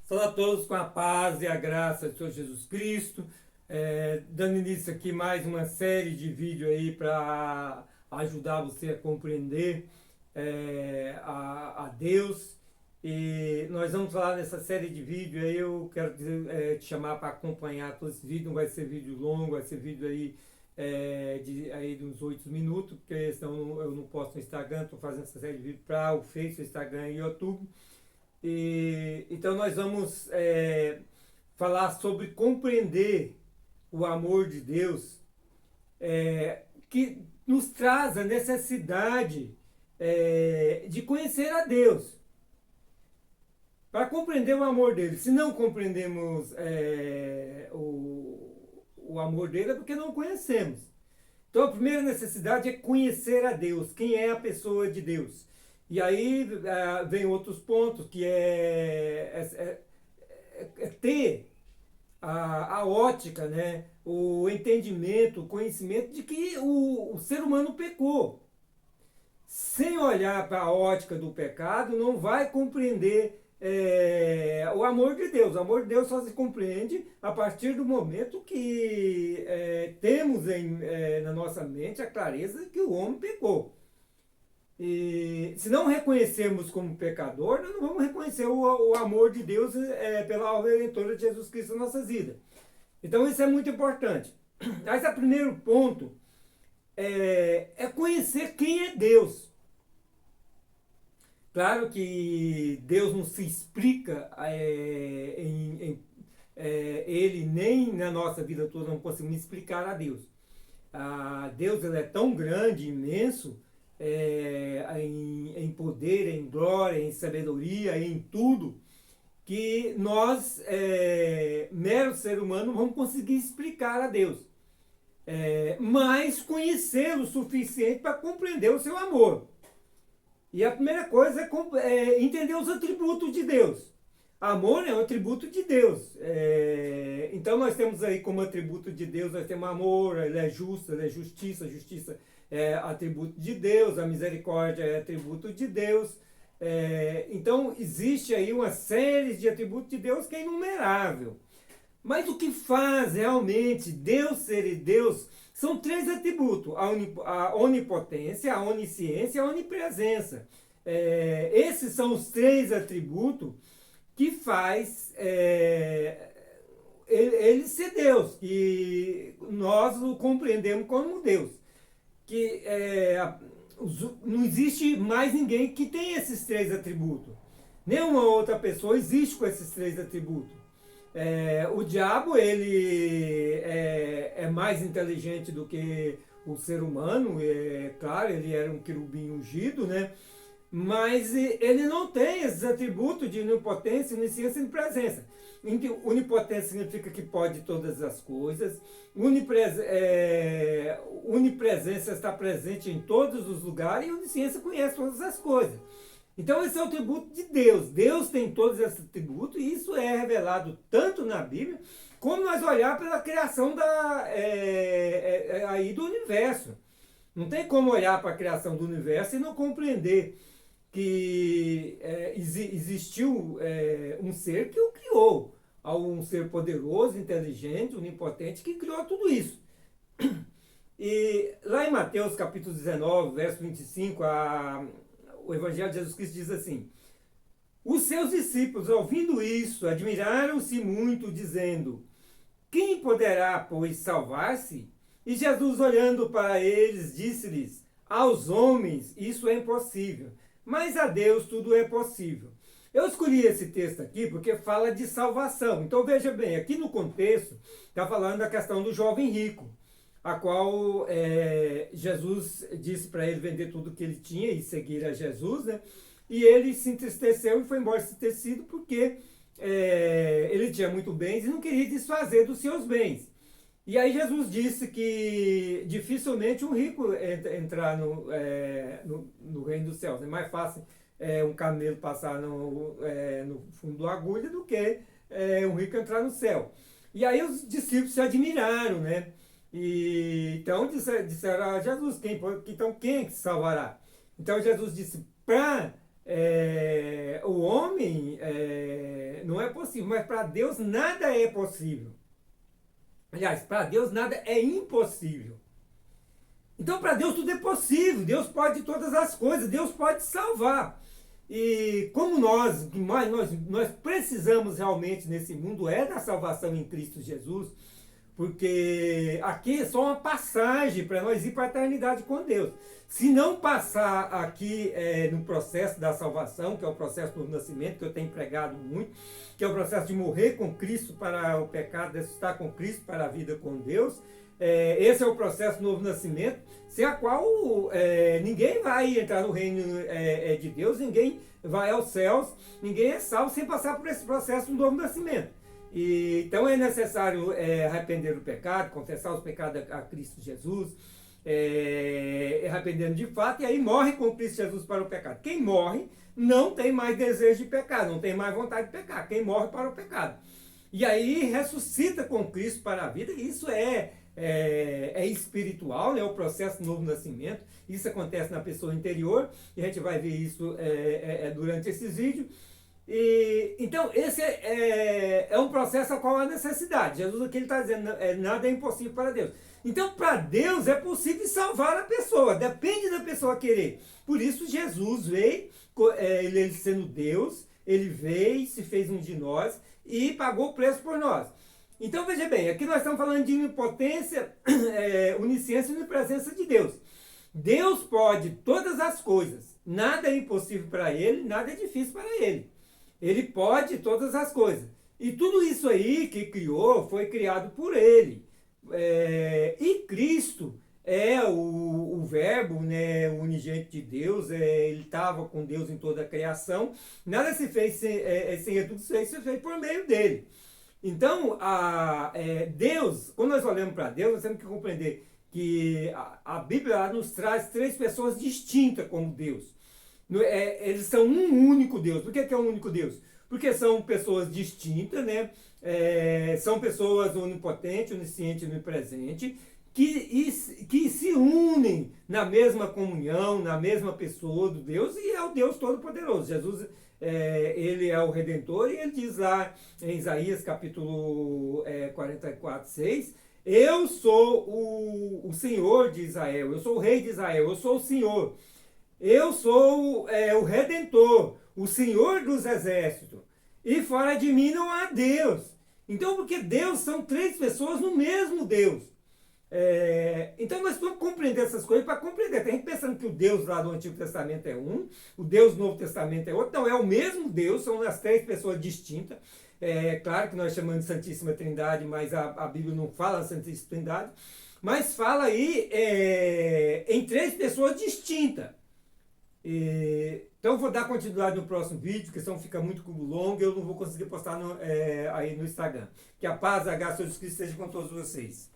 Saúde a todos com a paz e a graça do Senhor Jesus Cristo. Dando início aqui mais uma série de vídeos aí para ajudar você a compreender a Deus. E nós vamos falar nessa série de vídeos aí. Eu quero te chamar para acompanhar todos esses vídeos. Não vai ser vídeo longo, vai ser vídeo aí de uns 8 minutos, porque senão eu não posto no Instagram. Estou fazendo essa série de vídeos para o Facebook, Instagram e YouTube. Então nós vamos falar sobre compreender o amor de Deus, que nos traz a necessidade de conhecer a Deus, para compreender o amor dele. Se não compreendemos o amor dele, é porque não conhecemos. Então a primeira necessidade é conhecer a Deus, quem é a pessoa de Deus. E aí vem outros pontos, que é ter a ótica, né? O entendimento, o conhecimento de que o ser humano pecou. Sem olhar para a ótica do pecado, não vai compreender o amor de Deus. O amor de Deus só se compreende a partir do momento que temos na nossa mente a clareza de que o homem pecou. E se não reconhecermos como pecador, nós não vamos reconhecer o amor de Deus pela obra redentora de Jesus Cristo em nossas vidas. Então isso é muito importante. Mas o primeiro ponto é conhecer quem é Deus. Claro que Deus não se explica Ele, nem na nossa vida toda não conseguimos explicar a Deus. Deus ele é tão grande, imenso, em poder, em glória, em sabedoria, em tudo, que nós, mero ser humano, não vamos conseguir explicar a Deus. Mas conhecer o suficiente para compreender o seu amor. E a primeira coisa é entender os atributos de Deus. Amor é um atributo de Deus. Então nós temos aí como atributo de Deus, nós temos amor, ele é justo, ele é justiça, justiça é atributo de Deus, a misericórdia é atributo de Deus. Então existe aí uma série de atributos de Deus que é inumerável. Mas o que faz realmente Deus ser Deus são três atributos: a onipotência, a onisciência e a onipresença. Esses são os três atributos que faz ele ser Deus, que nós o compreendemos como Deus. Que não existe mais ninguém que tenha esses três atributos. Nenhuma outra pessoa existe com esses três atributos. O diabo ele é mais inteligente do que o ser humano, claro, ele era um querubim ungido, né? Mas ele não tem esses atributos de onipotência, onisciência e presença. Onipotência significa que pode todas as coisas. Onipresença está presente em todos os lugares, e onisciência conhece todas as coisas. Então esse é o atributo de Deus. Deus tem todos esses atributos, e isso é revelado tanto na Bíblia, como nós olhar pela criação aí do universo. Não tem como olhar para a criação do universo e não compreender que existiu um ser que o criou, um ser poderoso, inteligente, onipotente, que criou tudo isso. E lá em Mateus capítulo 19, verso 25, o Evangelho de Jesus Cristo diz assim: os seus discípulos, ouvindo isso, admiraram-se muito, dizendo: quem poderá, pois, salvar-se? E Jesus, olhando para eles, disse-lhes: aos homens isso é impossível, mas a Deus tudo é possível. Eu escolhi esse texto aqui porque fala de salvação. Então veja bem, aqui no contexto está falando da questão do jovem rico, a qual Jesus disse para ele vender tudo que ele tinha e seguir a Jesus, né? E ele se entristeceu e foi embora entristecido porque ele tinha muito bens e não queria desfazer dos seus bens. E aí Jesus disse que dificilmente um rico entrar no reino dos céus. É mais fácil um camelo passar no fundo da agulha do que um rico entrar no céu. E aí os discípulos se admiraram, né? E então disseram a Jesus: então quem é que salvará? Então Jesus disse: para o homem não é possível, mas para Deus nada é possível. Aliás, para Deus nada é impossível. Então, para Deus tudo é possível. Deus pode todas as coisas. Deus pode salvar. E como nós precisamos realmente nesse mundo é da salvação em Cristo Jesus, porque aqui é só uma passagem para nós ir para a eternidade com Deus. Se não passar aqui no processo da salvação, que é o processo do nascimento, que eu tenho pregado muito, que é o processo de morrer com Cristo para o pecado, ressuscitar com Cristo para a vida com Deus, esse é o processo do novo nascimento, sem a qual ninguém vai entrar no reino de Deus, ninguém vai aos céus, ninguém é salvo sem passar por esse processo do novo nascimento. Então é necessário arrepender do pecado, confessar os pecados a Cristo Jesus, arrependendo de fato, e aí morre com Cristo Jesus para o pecado. Quem morre não tem mais desejo de pecar, não tem mais vontade de pecar. Quem morre para o pecado. E aí ressuscita com Cristo para a vida. Isso é espiritual, né? O processo do novo nascimento. Isso acontece na pessoa interior, e a gente vai ver isso durante esses vídeos. Então, esse é um processo ao qual há necessidade. Jesus, o que ele está dizendo, nada é impossível para Deus. Então, para Deus é possível salvar a pessoa, depende da pessoa querer. Por isso, Jesus veio, ele sendo Deus, ele veio, se fez um de nós e pagou o preço por nós. Então, veja bem, aqui nós estamos falando de onipotência, onisciência e onipresença de Deus. Deus pode todas as coisas, nada é impossível para ele, nada é difícil para ele. Ele pode todas as coisas. E tudo isso aí que criou, foi criado por ele. E Cristo é o Verbo, né, o unigênito de Deus, ele estava com Deus em toda a criação. Nada se fez sem ele, tudo se fez por meio dele. Então, Deus, quando nós olhamos para Deus, nós temos que compreender que a Bíblia nos traz três pessoas distintas como Deus. Eles são um único Deus. Por que é um único Deus? Porque são pessoas distintas, né? São pessoas onipotentes, oniscientes e onipresentes, que se unem na mesma comunhão, na mesma pessoa do Deus, e é o Deus Todo-Poderoso. Jesus, ele é o Redentor, e ele diz lá em Isaías capítulo 44, 6, eu sou o Senhor de Israel, eu sou o Rei de Israel, eu sou o Senhor. Eu sou o Redentor, o Senhor dos Exércitos, e fora de mim não há Deus. Então, porque Deus são três pessoas no mesmo Deus. Então, nós temos que compreender essas coisas para compreender. Tem gente pensando que o Deus lá do Antigo Testamento é um, o Deus do Novo Testamento é outro. Não, é o mesmo Deus, são as três pessoas distintas. Claro que nós chamamos de Santíssima Trindade, mas a Bíblia não fala de Santíssima Trindade, mas fala aí em três pessoas distintas. Então eu vou dar continuidade no próximo vídeo, porque senão fica muito longo e eu não vou conseguir postar aí no Instagram. Que a paz, a graça de Jesus Cristo esteja com todos vocês.